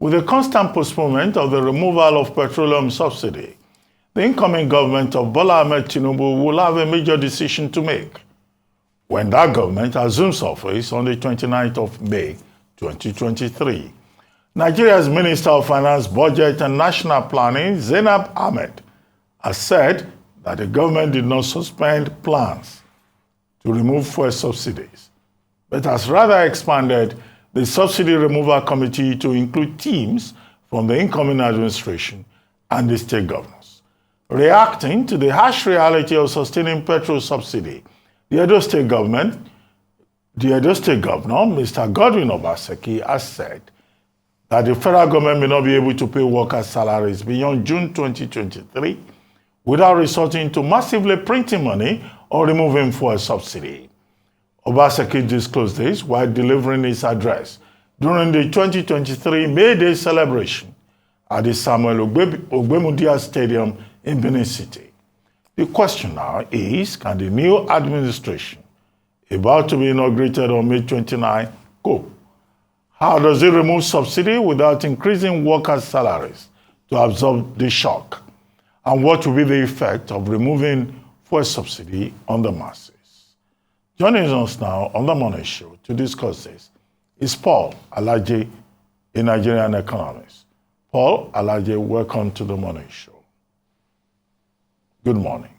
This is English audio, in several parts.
With the constant postponement of the removal of petroleum subsidy, the incoming government of Bola Ahmed Tinubu will have a major decision to make when that government assumes office on the 29th of May 2023. Nigeria's Minister of Finance, Budget and National Planning, Zainab Ahmed, has said that the government did not suspend plans to remove fuel subsidies, but has rather expanded the Subsidy Removal Committee to include teams from the incoming administration and the state governors. Reacting to the harsh reality of sustaining petrol subsidy, the Edo State Governor, Mr. Godwin Obaseki, has said that the federal government may not be able to pay workers' salaries beyond June 2023 without resorting to massively printing money or removing fuel subsidy. Obaseki disclosed this while delivering his address during the 2023 May Day celebration at the Samuel Ogbemudia Stadium in Benin City. The question now is, can the new administration, about to be inaugurated on May 29, cope? How does it remove subsidy without increasing workers' salaries to absorb the shock? And what will be the effect of removing fuel subsidy on the masses? Joining us now on the Morning Show to discuss this is Paul Alaje, a Nigerian economist. Paul Alaje, welcome to the Morning Show. Good morning.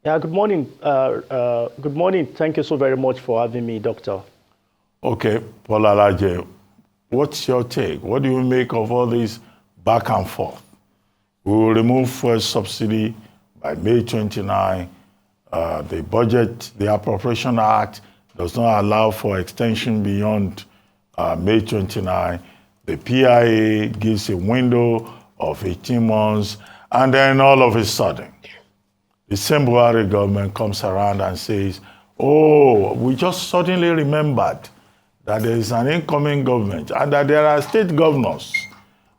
Yeah, good morning. Good morning. Thank you so very much for having me, Doctor. Okay, Paul Alaje, what's your take? What do you make of all this back and forth? We will remove fuel subsidy by May 29. The budget, the Appropriation Act does not allow for extension beyond May 29. The PIA gives a window of 18 months, and then all of a sudden, the same Buhari government comes around and says, oh, we just suddenly remembered that there is an incoming government and that there are state governors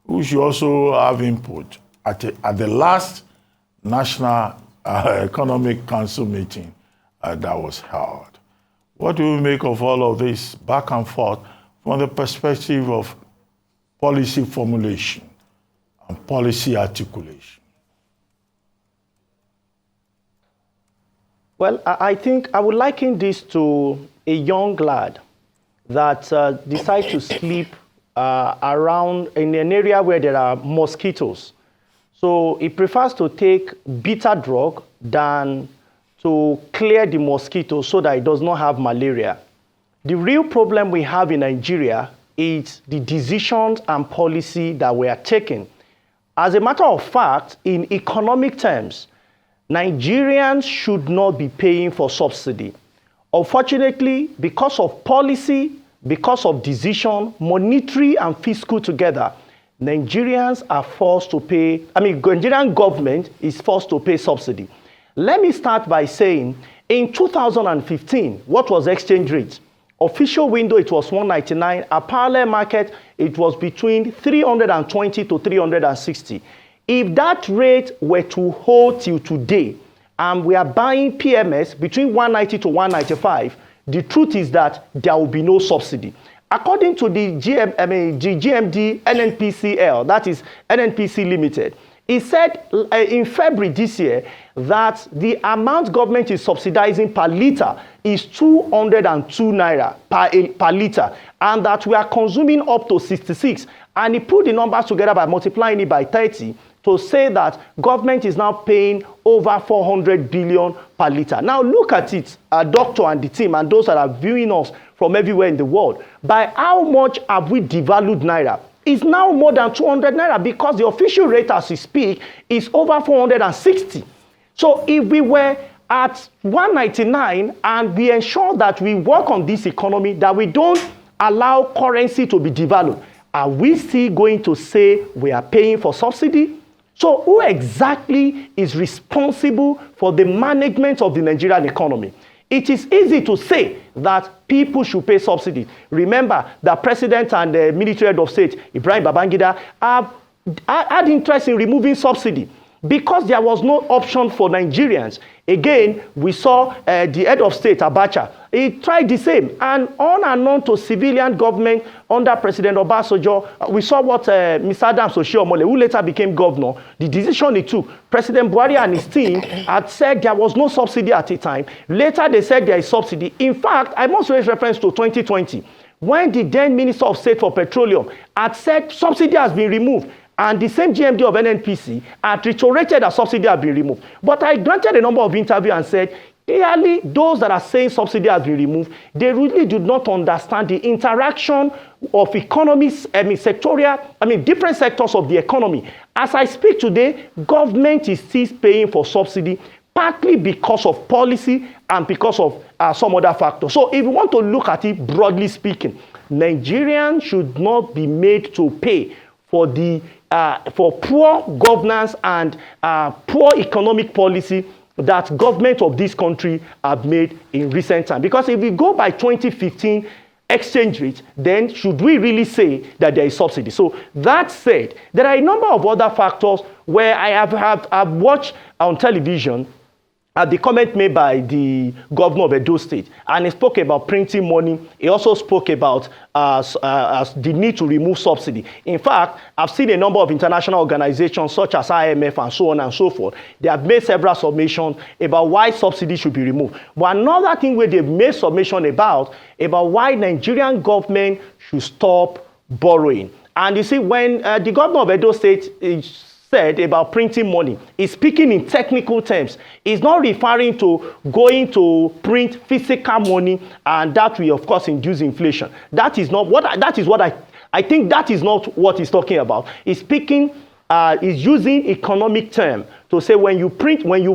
who should also have input at the last National Economic Council meeting that was held. What do we make of all of this back and forth from the perspective of policy formulation and policy articulation? Well, I think I would liken this to a young lad that decides to sleep around in an area where there are mosquitoes. So he prefers to take bitter drug than to clear the mosquito so that it does not have malaria. The real problem we have in Nigeria is the decisions and policy that we are taking. As a matter of fact, in economic terms, Nigerians should not be paying for subsidy. Unfortunately, because of policy, because of decision, monetary and fiscal together, Nigerians are forced to pay, Nigerian government is forced to pay subsidy. Let me start by saying, in 2015, what was exchange rate? Official window, it was 199. A parallel market, it was between 320 to 360. If that rate were to hold till today, and we are buying PMS between 190 to 195, the truth is that there will be no subsidy. According to the GMD NNPCL, that is NNPC Limited, it said in February this year that the amount government is subsidizing per liter is 202 naira per liter, and that we are consuming up to 66. And he put the numbers together by multiplying it by 30 to say that government is now paying over 400 billion per liter. Now look at it, Doctor and the team and those that are viewing us from everywhere in the world. By how much have we devalued naira? It's now more than 200 naira because the official rate as we speak is over 460. So if we were at 199 and we ensure that we work on this economy, that we don't allow currency to be devalued, are we still going to say we are paying for subsidy? So who exactly is responsible for the management of the Nigerian economy? It is easy to say that people should pay subsidy. Remember, the president and the military head of state, Ibrahim Babangida, have had interest in removing subsidy. because there was no option for Nigerians. Again, we saw the head of state, Abacha. He tried the same. And on to civilian government under President Obasanjo, we saw what Mr. Adams Oshiomhole, who later became governor, the decision he took. President Buhari and his team had said there was no subsidy at the time. Later, they said there is subsidy. In fact, I must raise reference to 2020, when the then Minister of State for Petroleum had said subsidy has been removed. And the same GMD of NNPC had reiterated that subsidy had been removed. But I granted a number of interviews and said, clearly, those that are saying subsidy has been removed, they really do not understand the interaction of economies, different sectors of the economy. As I speak today, government is still paying for subsidy, partly because of policy and because of some other factors. So if you want to look at it broadly speaking, Nigerians should not be made to pay for for poor governance and poor economic policy that government of this country have made in recent time. Because if we go by 2015 exchange rate, then should we really say that there is subsidy? So that said, there are a number of other factors where I have watched on television the comment made by the governor of Edo State, and he spoke about printing money. He also spoke about the need to remove subsidy. In fact, I've seen a number of international organizations such as IMF and so on and so forth. They have made several submissions about why subsidy should be removed. But another thing where they've made submission about why Nigerian government should stop borrowing. And you see, when the governor of Edo State said about printing money, is speaking in technical terms. He's not referring to going to print physical money, and that will of course induce inflation. That is not what I think that is not what he's talking about. He's speaking, is using economic term to say when you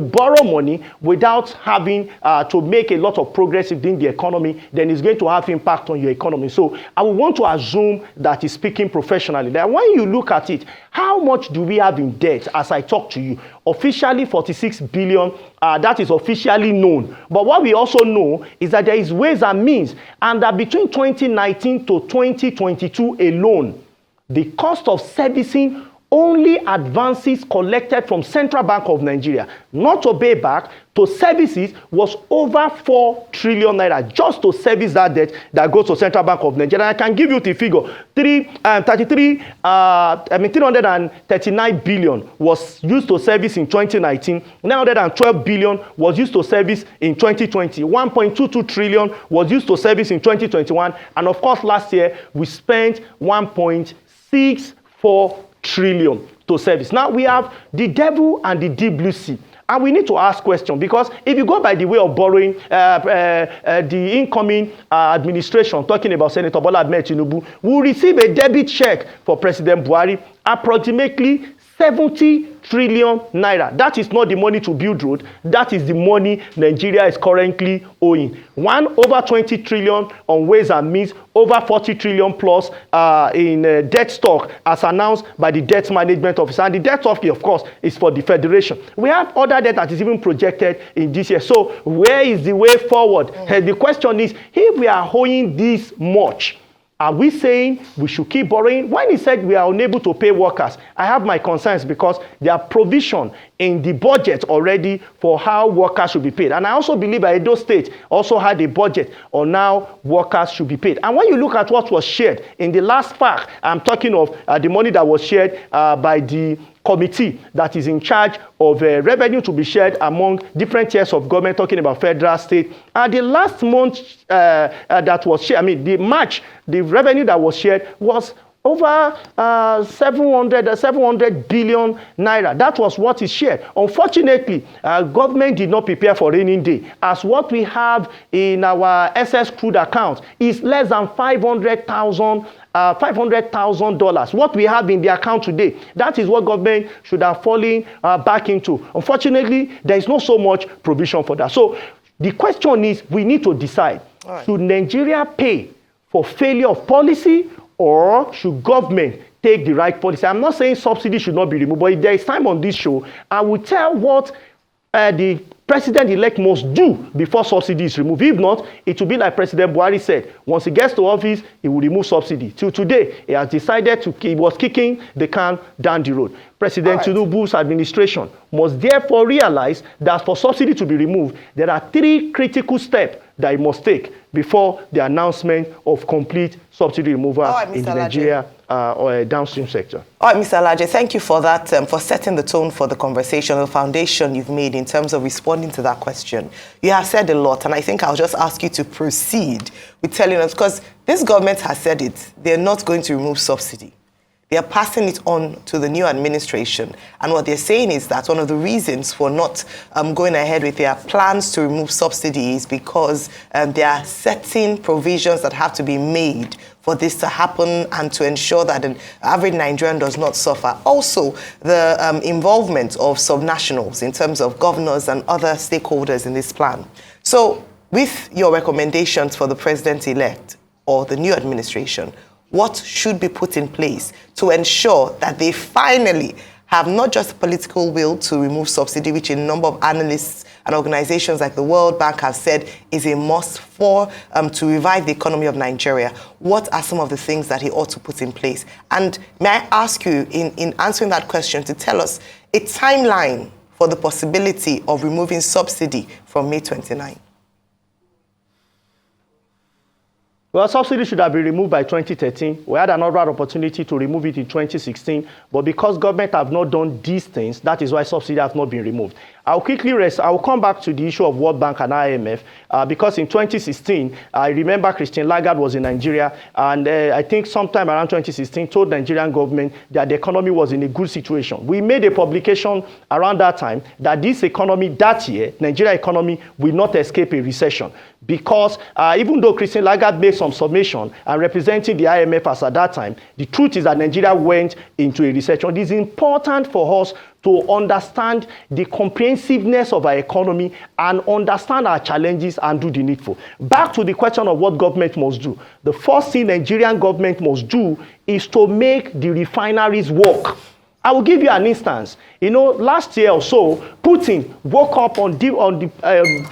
borrow money without having to make a lot of progress within the economy, then it's going to have impact on your economy. So I would want to assume that he's speaking professionally. That when you look at it, how much do we have in debt as I talk to you? Officially 46 billion, that is officially known. But what we also know is that there is ways and means, and that between 2019 to 2022 alone, the cost of servicing only advances collected from Central Bank of Nigeria, not to pay back, to services was over 4 trillion naira just to service that debt that goes to Central Bank of Nigeria. And I can give you the figure. 339 billion was used to service in 2019. 912 billion was used to service in 2020. 1.22 trillion was used to service in 2021. And of course, last year, we spent 1.64 trillion to service. Now we have the devil and the deep blue sea. And we need to ask questions, because if you go by the way of borrowing, the incoming administration, talking about Senator Bola Ahmed Tinubu, will receive a debit check for President Buhari, approximately 70 trillion naira. That is not the money to build road. That is the money Nigeria is currently owing. Over 20 trillion on ways and means, over 40 trillion plus in debt stock, as announced by the debt management officer. And the debt stock, of course, is for the federation. We have other debt that is even projected in this year. So where is the way forward? The question is, if we are owing this much, are we saying we should keep borrowing? When he said we are unable to pay workers, I have my concerns, because there are provision in the budget already for how workers should be paid. And I also believe that Edo State also had a budget on how workers should be paid. And when you look at what was shared in the last FAQ, I'm talking of the money that was shared by the committee that is in charge of revenue to be shared among different tiers of government, talking about federal, state. The last month that was shared, the revenue that was shared was over 700 billion naira. That was what is shared. Unfortunately, government did not prepare for rainy day, as what we have in our SS crude account is less than $500,000. What we have in the account today, that is what government should have fallen back into. Unfortunately, there is not so much provision for that. So the question is, we need to decide, should Nigeria pay for failure of policy, or should government take the right policy? I'm not saying subsidy should not be removed, but if there is time on this show, I will tell what the president-elect must do before subsidy is removed. If not, it will be like President Buhari said. Once he gets to office, he will remove subsidy. Till today, he has decided he was kicking the can down the road. President Tinubu's administration must therefore realize that for subsidy to be removed, there are 3 critical steps that it must take before the announcement of complete subsidy removal in the Nigeria or downstream sector. All right, Mr. Alaje, thank you for that, for setting the tone for the conversation, the foundation you've made in terms of responding to that question. You have said a lot, and I think I'll just ask you to proceed with telling us, because this government has said it, they're not going to remove subsidy. They are passing it on to the new administration. And what they're saying is that one of the reasons for not going ahead with their plans to remove subsidy is because there are certain provisions that have to be made for this to happen and to ensure that an average Nigerian does not suffer. Also, the involvement of subnationals in terms of governors and other stakeholders in this plan. So, with your recommendations for the president-elect or the new administration, what should be put in place to ensure that they finally have not just political will to remove subsidy, which a number of analysts and organizations like the World Bank have said is a must for to revive the economy of Nigeria? What are some of the things that he ought to put in place? And may I ask you, in answering that question, to tell us a timeline for the possibility of removing subsidy from May 29? Well, subsidy should have been removed by 2013. We had another opportunity to remove it in 2016, but because government have not done these things, that is why subsidy has not been removed. I'll come back to the issue of World Bank and IMF because in 2016, I remember Christine Lagarde was in Nigeria, and I think sometime around 2016 told Nigerian government that the economy was in a good situation. We made a publication around that time that this economy that year, Nigeria economy, will not escape a recession because even though Christine Lagarde made some submission and representing the IMF as at that time, the truth is that Nigeria went into a recession. It is important for us to understand the comprehensiveness of our economy and understand our challenges and do the needful. Back to the question of what government must do. The first thing Nigerian government must do is to make the refineries work. I will give you an instance. You know, last year or so, Putin woke up on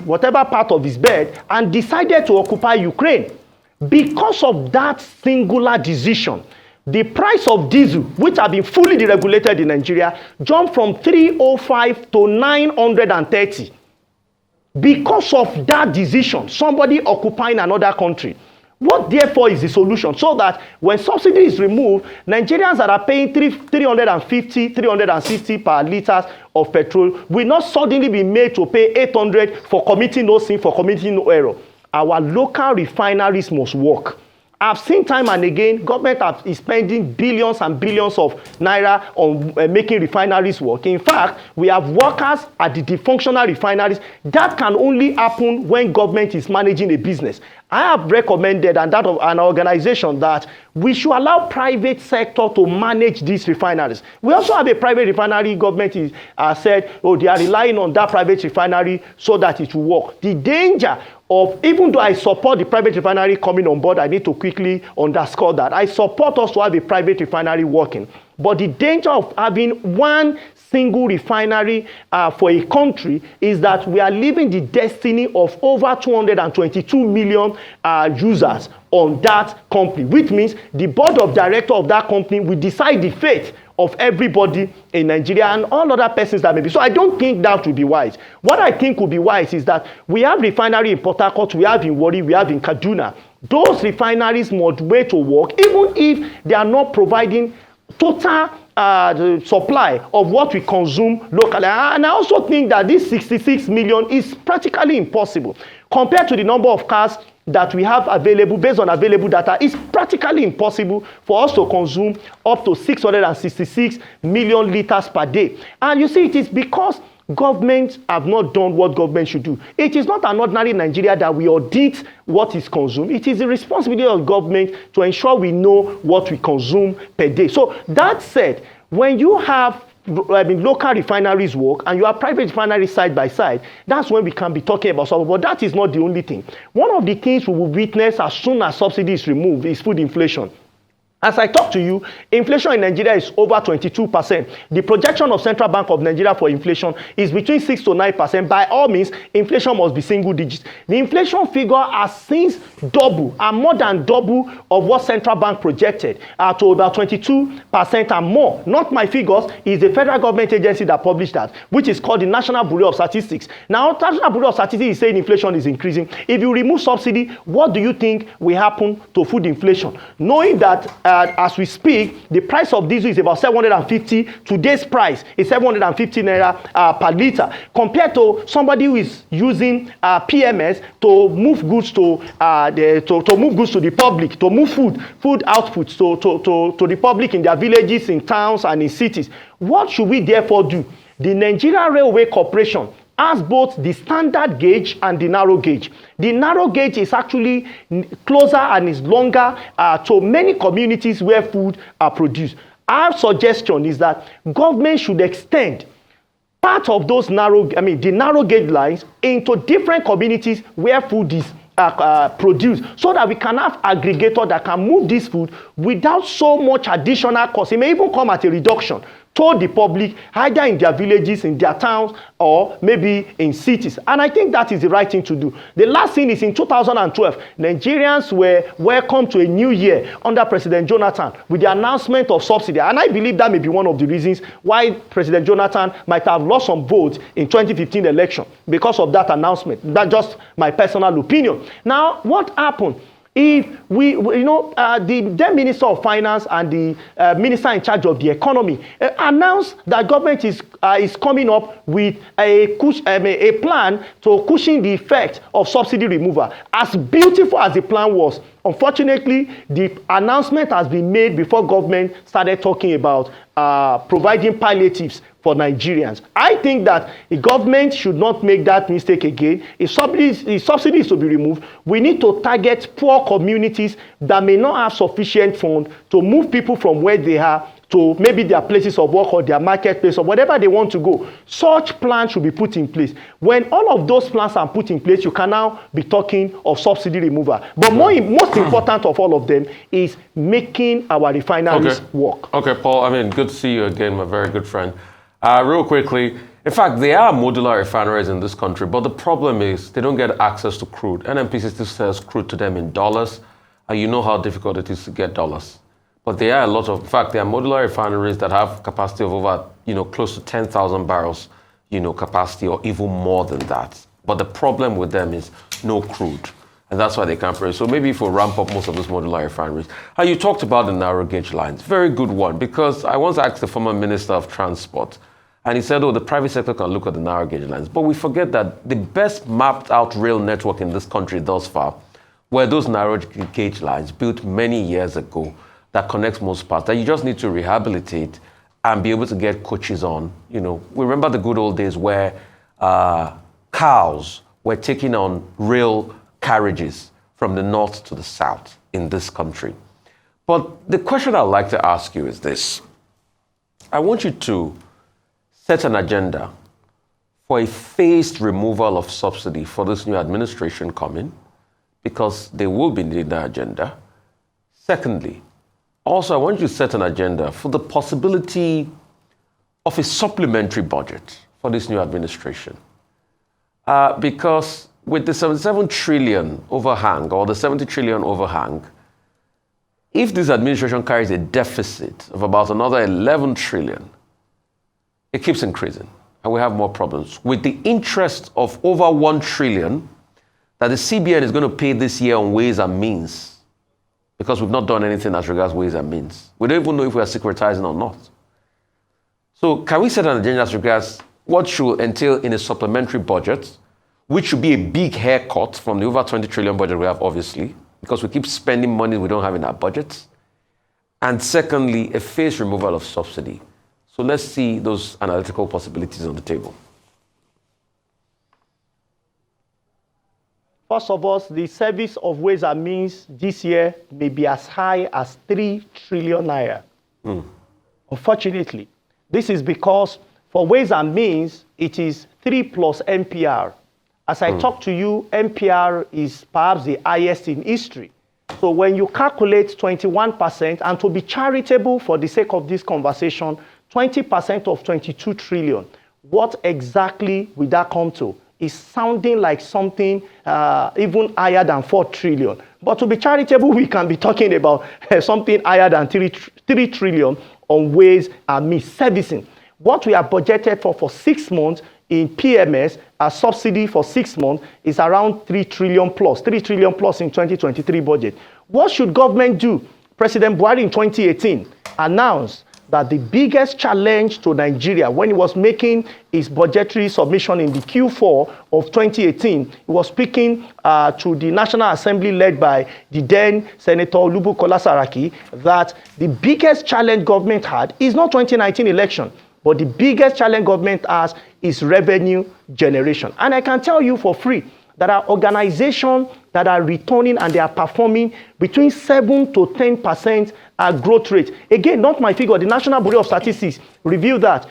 whatever part of his bed and decided to occupy Ukraine. Because of that singular decision, the price of diesel, which have been fully deregulated in Nigeria, jumped from 305 to 930. Because of that decision, somebody occupying another country. What therefore is the solution? So that when subsidy is removed, Nigerians that are paying 350, 360 per litre of petrol will not suddenly be made to pay 800 for committing no sin, for committing no error. Our local refineries must work. I've seen time and again, government is spending billions and billions of naira on making refineries work. In fact, we have workers at the dysfunctional refineries. That can only happen when government is managing a business. I have recommended, and that of an organization, that we should allow private sector to manage these refineries. We also have a private refinery. Government said, oh, they are relying on that private refinery so that it will work. The danger of, even though I support the private refinery coming on board, I need to quickly underscore that. I support us to have a private refinery working. But the danger of having one single refinery for a country is that we are leaving the destiny of over 222 million users on that company, which means the board of directors of that company will decide the fate of everybody in Nigeria and all other persons that may be. So I don't think that would be wise. What I think would be wise is that we have refinery in Port Harcourt, we have in Warri, we have in Kaduna. Those refineries must wait to work, even if they are not providing total supply of what we consume locally. And I also think that this 66 million is practically impossible. Compared to the number of cars that we have available, based on available data, it's practically impossible for us to consume up to 666 million liters per day. And you see, it is because governments have not done what government should do. It is not an ordinary Nigeria that we audit what is consumed. It is the responsibility of government to ensure we know what we consume per day. So that said, when you have local refineries work and you have private refineries side by side, that's when we can be talking about something. But that is not the only thing. One of the things we will witness as soon as subsidy is removed is food inflation. As I talk to you, inflation in Nigeria is over 22%. The projection of Central Bank of Nigeria for inflation is between 6 to 9%. By all means, inflation must be single digits. The inflation figure has since doubled and more than double of what Central Bank projected to about 22% and more. Not my figures, it's the federal government agency that published that, which is called the National Bureau of Statistics. Now, National Bureau of Statistics is saying inflation is increasing. If you remove subsidy, what do you think will happen to food inflation? Knowing that as we speak, the price of diesel is about 750. Today's price is 750 naira per liter, compared to somebody who is using PMS to move goods to move goods to the public, to move food outputs to the public in their villages, in towns, and in cities. What should we therefore do? The Nigerian Railway Corporation has both the standard gauge and the narrow gauge. The narrow gauge is actually closer and is longer to many communities where food are produced. Our suggestion is that government should extend part of those the narrow gauge lines into different communities where food is produced, so that we can have aggregator that can move this food without so much additional cost. It may even come at a reduction to the public, either in their villages, in their towns, or maybe in cities. And I think that is the right thing to do. The last thing is in 2012, Nigerians were welcomed to a new year under President Jonathan with the announcement of subsidy. And I believe that may be one of the reasons why President Jonathan might have lost some votes in 2015 election, because of that announcement. That's just my personal opinion. Now, what happened? If the then Minister of Finance and the Minister in charge of the economy announced that government is coming up with a plan to cushion the effect of subsidy removal. As beautiful as the plan was, unfortunately, the announcement has been made before government started talking about providing palliatives for Nigerians. I think that the government should not make that mistake again. If subsidy is to be removed, we need to target poor communities that may not have sufficient funds to move people from where they are to maybe their places of work or their marketplace or whatever they want to go. Such plans should be put in place. When all of those plans are put in place, you can now be talking of subsidy removal. But most important of all of them is making our refineries work. Okay, Paul, good to see you again, my very good friend. Real quickly, in fact, there are modular refineries in this country, but the problem is they don't get access to crude. NNPC still sells crude to them in dollars, and you know how difficult it is to get dollars. But there are in fact, there are modular refineries that have capacity of over, close to 10,000 barrels, capacity, or even more than that. But the problem with them is no crude, and that's why they can't produce. So maybe if we ramp up most of those modular refineries. And you talked about the narrow gauge lines. Very good one, because I once asked the former Minister of Transport, and he said, the private sector can look at the narrow gauge lines. But we forget that the best mapped out rail network in this country thus far were those narrow gauge lines built many years ago that connects most parts, that you just need to rehabilitate and be able to get coaches on. We remember the good old days where cows were taking on rail carriages from the north to the south in this country. But the question I'd like to ask you is this. I want you to set an agenda for a phased removal of subsidy for this new administration coming, because they will be needing that agenda. Secondly, also, I want you to set an agenda for the possibility of a supplementary budget for this new administration. Because with the 77 trillion overhang, or the 70 trillion overhang, if this administration carries a deficit of about another 11 trillion, it keeps increasing, and we have more problems. With the interest of over 1 trillion that the CBN is going to pay this year on ways and means, because we've not done anything as regards ways and means. We don't even know if we are securitizing or not. So can we set an agenda as regards what should entail in a supplementary budget, which should be a big haircut from the over 20 trillion budget we have, obviously, because we keep spending money we don't have in our budgets. And secondly, a phased removal of subsidy. So let's see those analytical possibilities on the table. First of all, the service of ways and means this year may be as high as 3 trillion naira. Unfortunately, this is because for ways and means, it is 3 plus NPR. As I talk to you, NPR is perhaps the highest in history. So when you calculate 21%, and to be charitable for the sake of this conversation, 20% of 22 trillion, what exactly will that come to? It's sounding like something even higher than 4 trillion. But to be charitable, we can be talking about something higher than 3 trillion on ways and means servicing. What we have budgeted for 6 months in PMS, a subsidy for 6 months, is around 3 trillion plus, 3 trillion plus in 2023 budget. What should government do? President Buhari in 2018 announced that the biggest challenge to Nigeria when he was making his budgetary submission in the Q4 of 2018, he was speaking to the National Assembly led by the then Senator Olubukola Saraki, that the biggest challenge government had is not 2019 election, but the biggest challenge government has is revenue generation. And I can tell you for free, there are organizations that are returning and they are performing between 7 to 10% growth rate. Again, not my figure. The National Bureau of Statistics revealed that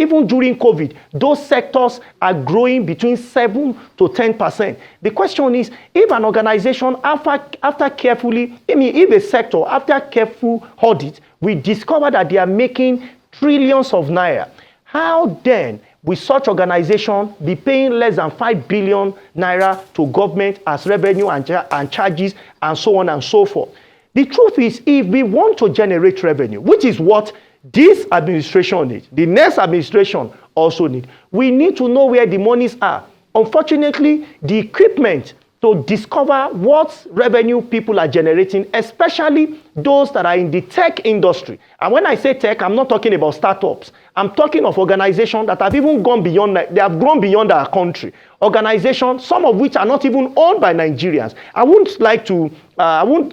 even during COVID, those sectors are growing between 7 to 10%. The question is, if an organization, after carefully, if a sector, after careful audit, we discover that they are making trillions of naira, how then will such organization be paying less than 5 billion naira to government as revenue and charges and so on and so forth? The truth is, if we want to generate revenue, which is what this administration needs, the next administration also needs, we need to know where the monies are. Unfortunately, the equipment to discover what revenue people are generating, especially those that are in the tech industry. And when I say tech, I'm not talking about startups. I'm talking of organizations that have even gone beyond, they have grown beyond our country. Organizations, some of which are not even owned by Nigerians. I won't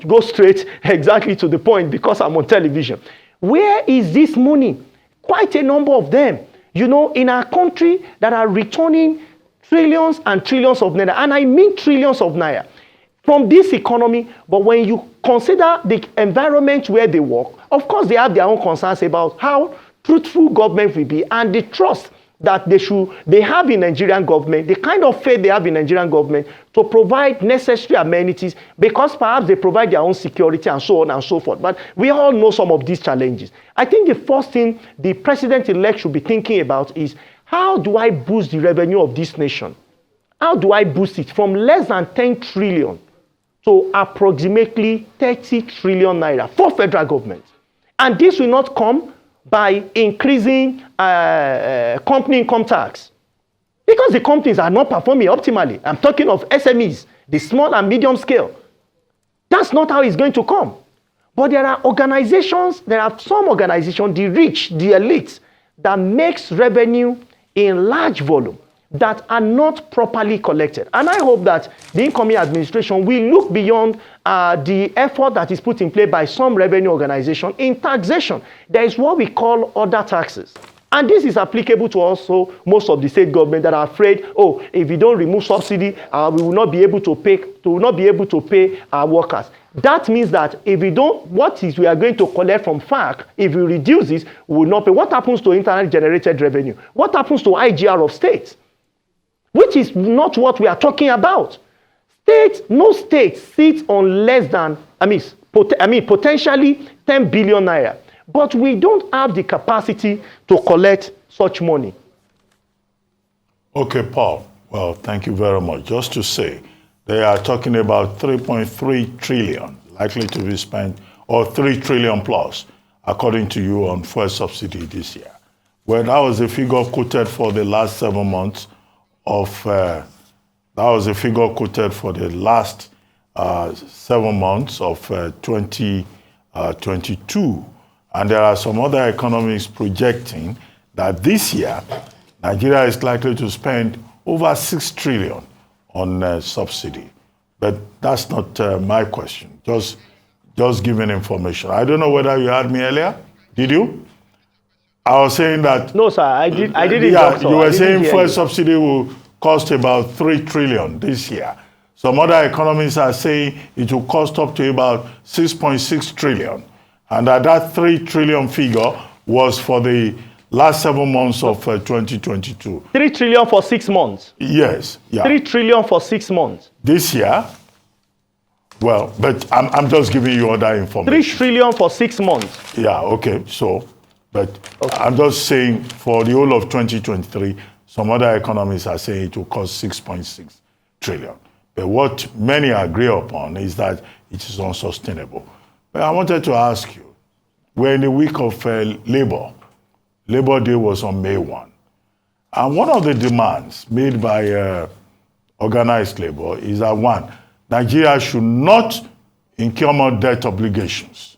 go straight exactly to the point because I'm on television. Where is this money? Quite a number of them, in our country that are returning trillions and trillions of naira, and I mean trillions of naira from this economy. But when you consider the environment where they work, of course they have their own concerns about how truthful government will be and the trust that they have in Nigerian government, the kind of faith they have in Nigerian government to provide necessary amenities, because perhaps they provide their own security and so on and so forth. But we all know some of these challenges. I think the first thing the president-elect should be thinking about is, how do I boost the revenue of this nation? How do I boost it from less than 10 trillion to approximately 30 trillion naira for federal government? And this will not come by increasing company income tax, because the companies are not performing optimally. I'm talking of SMEs, the small and medium scale. That's not how it's going to come. But there are some organizations, the rich, the elites, that makes revenue in large volume that are not properly collected. And I hope that the incoming administration will look beyond the effort that is put in place by some revenue organization in taxation. There is what we call other taxes. And this is applicable to also most of the state government that are afraid, if we don't remove subsidy, we will not be able to pay our workers. That means that if we don't, we are going to collect from FAC, if we reduce this, we will not pay. What happens to internet generated revenue? What happens to IGR of states? Which is not what we are talking about. No state sits on less than, potentially 10 billion naira. But we don't have the capacity to collect such money. Okay, Paul. Well, thank you very much. Just to say, they are talking about 3.3 trillion likely to be spent, or 3 trillion plus, according to you, on fuel subsidy this year. Well, that was a figure quoted for the last 7 months of, that was a figure quoted for the last 7 months of 2022. And there are some other economists projecting that this year, Nigeria is likely to spend over 6 trillion on subsidy. But that's not my question, just giving information. I don't know whether you heard me earlier. Did you? I was saying that... No, sir, I didn't. Yeah, you were saying fuel subsidy will cost about 3 trillion this year. Some other economists are saying it will cost up to about 6.6 trillion. And that 3 trillion figure was for the last 7 months of 2022. 3 trillion for 6 months? Yes. Yeah. 3 trillion for 6 months? This year? Well, but I'm just giving you other information. 3 trillion for 6 months. Yeah, okay. So, but I'm just saying for the whole of 2023, some other economists are saying it will cost 6.6 trillion. But what many agree upon is that it is unsustainable. But I wanted to ask you, we're in the week of Labor. Labor Day was on May 1. And one of the demands made by organized labor is that, one, Nigeria should not incur more debt obligations.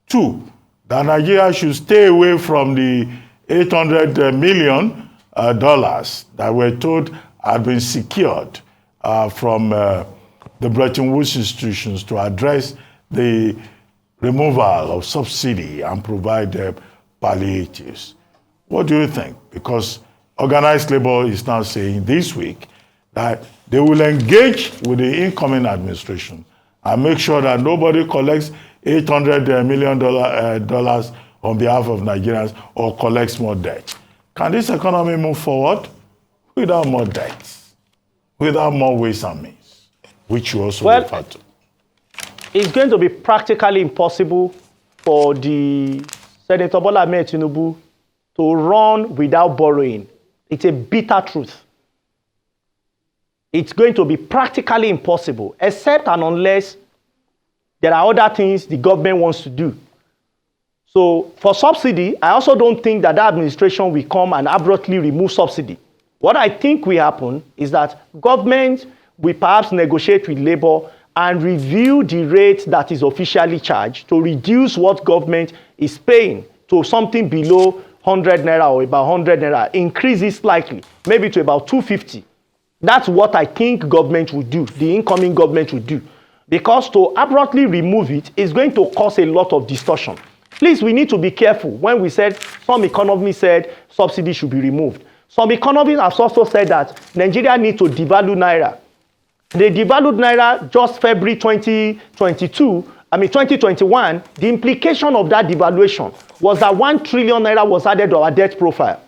2, that Nigeria should stay away from the $800 million that we're told had been secured from the Bretton Woods institutions to address the removal of subsidy and provide palliatives. What do you think? Because organized labor is now saying this week that they will engage with the incoming administration and make sure that nobody collects $800 million on behalf of Nigerians or collects more debt. Can this economy move forward without more debts, without more ways and means, which you also refer to? It's going to be practically impossible for the Senator Bola Ahmed Tinubu to run without borrowing. It's a bitter truth. It's going to be practically impossible, except and unless there are other things the government wants to do. So for subsidy, I also don't think that the administration will come and abruptly remove subsidy. What I think will happen is that government will perhaps negotiate with labor and review the rate that is officially charged to reduce what government is paying to something below 100 naira or about 100 naira, increase it slightly, maybe to about 250. That's what I think government will do, the incoming government will do. Because to abruptly remove it is going to cause a lot of distortion. Please, we need to be careful. When we said, some economists said subsidy should be removed. Some economists have also said that Nigeria needs to devalue naira. They devalued naira just February 2021. The implication of that devaluation was that 1 trillion naira was added to our debt profile.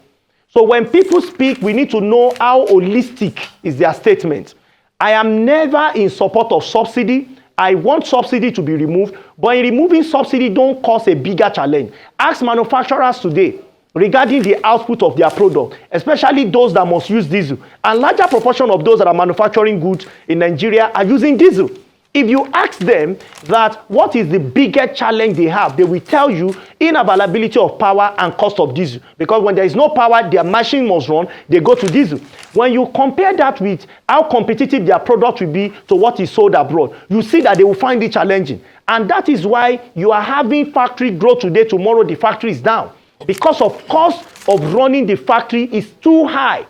So when people speak, we need to know how holistic is their statement. I am never in support of subsidy. I want subsidy to be removed, but in removing subsidy don't cause a bigger challenge. Ask manufacturers today regarding the output of their product, especially those that must use diesel. A larger proportion of those that are manufacturing goods in Nigeria are using diesel. If you ask them that what is the biggest challenge they have, they will tell you unavailability of power and cost of diesel. Because when there is no power, their machine must run, they go to diesel. When you compare that with how competitive their product will be to what is sold abroad, you see that they will find it challenging. And that is why you are having factory growth today, tomorrow the factory is down. Because of cost of running the factory is too high.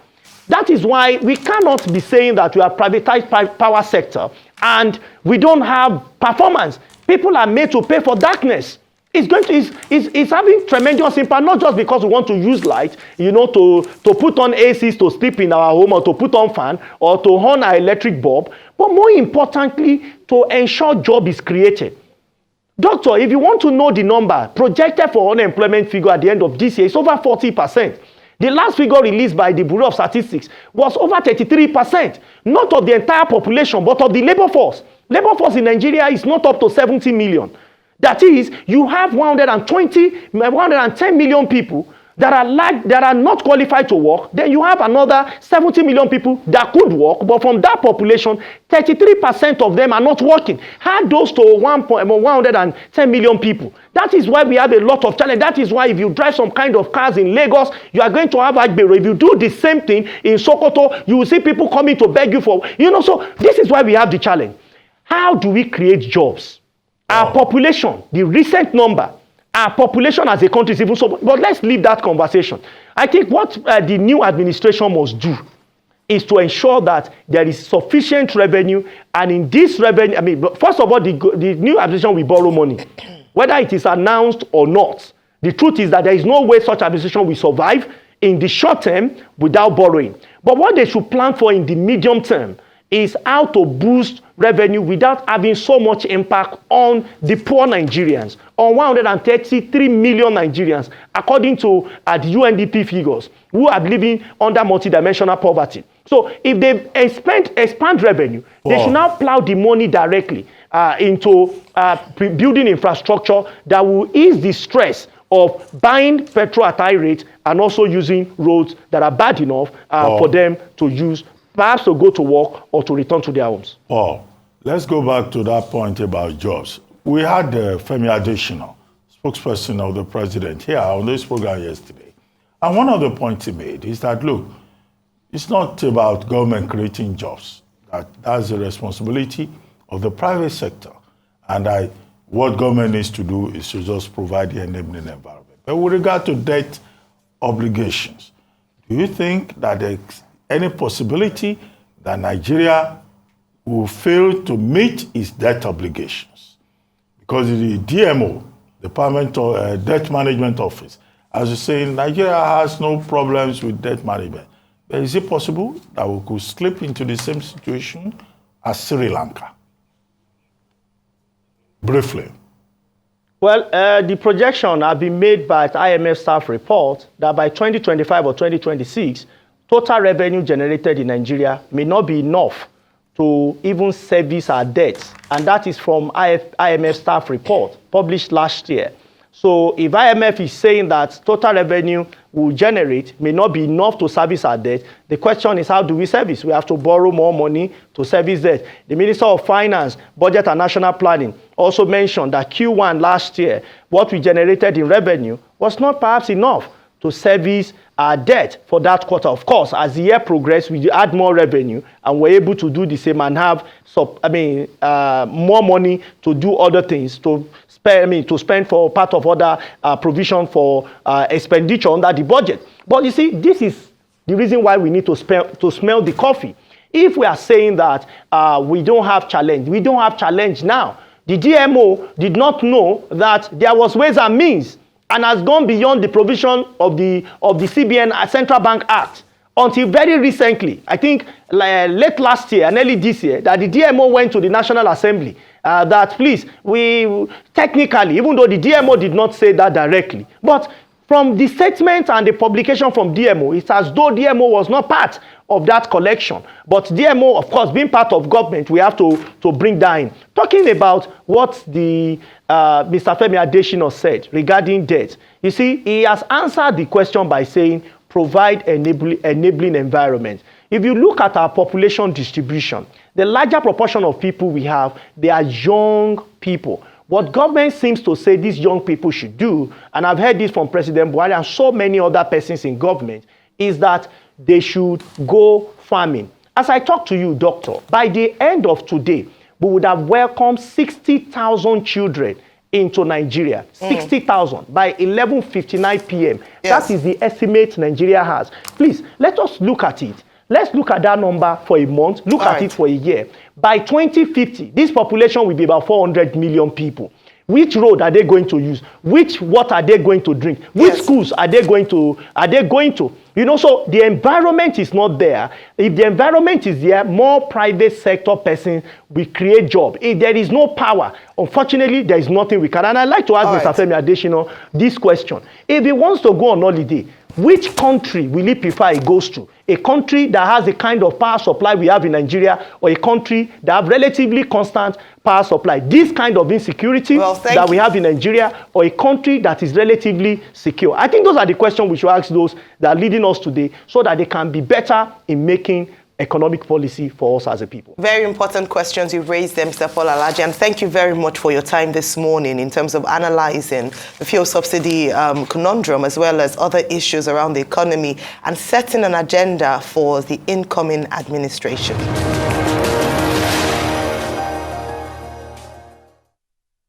That is why we cannot be saying that we have privatized power sector and we don't have performance. People are made to pay for darkness. It's having tremendous impact, not just because we want to use light, to put on ACs to sleep in our home or to put on fan or to on our electric bulb, but more importantly, to ensure job is created. Doctor, if you want to know the number projected for unemployment figure at the end of this year, it's over 40%. The last figure released by the Bureau of Statistics was over 33%, not of the entire population, but of the labor force. Labor force in Nigeria is not up to 70 million. That is, you have 110 million people that are not qualified to work. Then you have another 70 million people that could work, but from that population, 33% of them are not working. Add those to 110 million people. That is why we have a lot of challenge. That is why if you drive some kind of cars in Lagos, you are going to have Agbero. If you do the same thing in Sokoto, you will see people coming to beg you for, so this is why we have the challenge. How do we create jobs? Our population, the recent number, our population as a country is even so, but let's leave that conversation. I think what the new administration must do is to ensure that there is sufficient revenue, and in this revenue, first of all, the new administration will borrow money. Whether it is announced or not, the truth is that there is no way such administration will survive in the short term without borrowing. But what they should plan for in the medium term is how to boost revenue without having so much impact on the poor Nigerians, on 133 million Nigerians, according to the UNDP figures, who are living under multidimensional poverty. So if they expand revenue, they should now plow the money directly. into building infrastructure that will ease the stress of buying petrol at high rate and also using roads that are bad enough for them to use, perhaps to go to work or to return to their homes. Paul, let's go back to that point about jobs. We had Femi Adesina, spokesperson of the president, here on this program yesterday. And one of the points he made is that, look, it's not about government creating jobs. That's the responsibility of the private sector. And what government needs to do is to just provide the enabling environment. But with regard to debt obligations, do you think that there's any possibility that Nigeria will fail to meet its debt obligations? Because the DMO, the Debt Management Office, as you say, Nigeria has no problems with debt management. But is it possible that we could slip into the same situation as Sri Lanka? Briefly. Well, the projection have been made by the IMF staff report that by 2025 or 2026, total revenue generated in Nigeria may not be enough to even service our debts. And that is from IMF staff report published last year. So if IMF is saying that total revenue will generate may not be enough to service our debt, the question is, how do we service? We have to borrow more money to service debt. The Minister of Finance, Budget and National Planning also mentioned that Q1 last year, what we generated in revenue was not perhaps enough to service our debt for that quarter. Of course, as the year progressed, we add more revenue and we're able to do the same and have more money to do other things, to spend for part of other provision for expenditure under the budget. But you see, this is the reason why we need to smell the coffee. If we are saying that we don't have challenge, we don't have challenge now. The DMO did not know that there was ways and means and has gone beyond the provision of the CBN Central Bank Act until very recently, I think late last year and early this year, that the DMO went to the National Assembly that please, we technically, even though the DMO did not say that directly, but from the statement and the publication from DMO, it's as though DMO was not part of that collection. But DMO, of course, being part of government, we have to bring that in. Talking about what the Mr. Femi Adesina said regarding debt, you see, he has answered the question by saying, provide enabling environment. If you look at our population distribution, the larger proportion of people we have, they are young people. What government seems to say these young people should do, and I've heard this from President Buhari and so many other persons in government, is that they should go farming. As I talk to you, doctor, by the end of today, we would have welcomed 60,000 children into Nigeria. 60,000 by 11:59 p.m. Yes. That is the estimate Nigeria has. Please, let us look at it. Let's look at that number for a month, look at it for a year. By 2050, this population will be about 400 million people. Which road are they going to use? Which water are they going to drink? Which schools are they going to? You know, so the environment is not there. If the environment is there, more private sector persons will create jobs. If there is no power, unfortunately, there is nothing we can. And I'd like to ask Mr. Femi Adesina this question. If he wants to go on holiday, which country will he prefer he goes to? A country that has the kind of power supply we have in Nigeria, or a country that have relatively constant power supply? This kind of insecurity that we have in Nigeria, or a country that is relatively secure? I think those are the questions we should ask those that are leading us today, so that they can be better in making economic policy for us as a people. Very important questions you've raised there, Mr. Paul Alaje, and thank you very much for your time this morning in terms of analyzing the fuel subsidy conundrum, as well as other issues around the economy, and setting an agenda for the incoming administration.